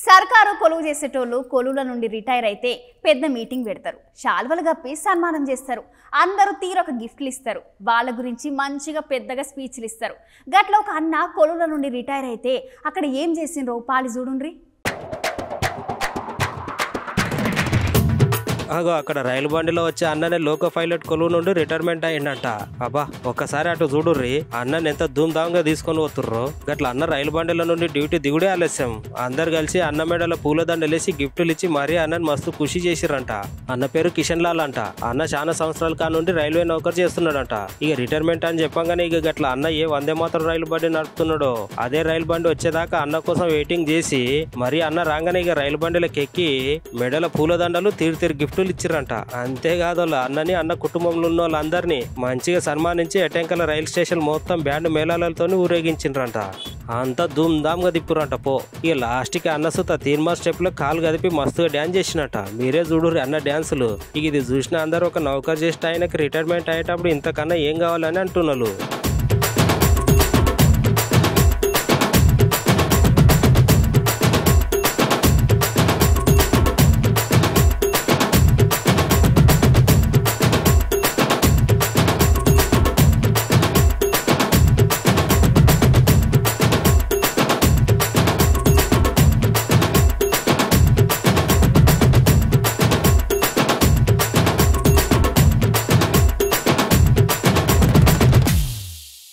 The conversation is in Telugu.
సర్కారు కొలువు చేసేటోళ్ళు కొలువుల నుండి రిటైర్ అయితే పెద్ద మీటింగ్ పెడతారు. శాల్వలు కప్పి సన్మానం చేస్తారు. అందరూ తీరొక గిఫ్ట్లు ఇస్తారు. వాళ్ళ గురించి మంచిగా పెద్దగా స్పీచ్లు ఇస్తారు. గట్ల ఒక అన్న కొలువుల నుండి రిటైర్ అయితే అక్కడ ఏం చేసిండ్రో పాలి చూడుండ్రి. అక్కడ రైలు బండిలో వచ్చే అన్ననే లోకో పైలట్ కొలువు నుండి రిటైర్మెంట్ అయ్యిందంట. అబ్బా ఒక్కసారి అటు చూడుర్రి, అన్నని ఎంత ధూమ్ధామ్గా తీసుకొని పోతుర్రో. గట్ల అన్న రైలు బండిలో నుండి డ్యూటీ దిగుడే ఆలస్యం. అందరు కలిసి అన్న మెడలో పూలదండలేసి గిఫ్టులు ఇచ్చి మరీ అన్నని మస్తు ఖుషి చేసిరంట. అన్న పేరు కిషన్ లాల్ అంట. అన్న చాలా సంవత్సరాల కాడ నుండి రైల్వే నౌకరు చేస్తున్నాడంట. ఇక రిటైర్మెంట్ అని చెప్పగానే ఇక గట్ల అన్న ఏ వందే మాత్రం రైలు బండి నడుపుతున్నాడో అదే రైలు బండి వచ్చేదాకా అన్న కోసం వెయిటింగ్ చేసి మరి అన్న రాగానే ఇక రైలు బండిలోకి ఎక్కి మెడల పూలదండలు తీరు గిఫ్ట్ ఇచ్చిరంట. అంతేకాదు అన్నని అన్న కుటుంబంలో ఉన్న వాళ్ళందరినీ మంచిగా సన్మానించి ఎటెంకల రైలు స్టేషన్ మొత్తం బ్యాండ్ మేళాలతో ఊరేగించిండ్రంట. అంతా ధూమ్ధామ్గా తిప్పురంట. ఇక లాస్ట్ కి అన్న సుత తీర్మా స్టెప్ లో కాలు కదిపి మస్తుగా డ్యాన్స్ చేసినట్ట. మీరే చూడుర్రి అన్న డ్యాన్సులు. ఇక ఇది చూసిన అందరూ ఒక నౌకర్ చేసిన ఆయనకి రిటైర్మెంట్ అయ్యేటప్పుడు ఇంతకన్నా ఏం కావాలని అంటున్నారు.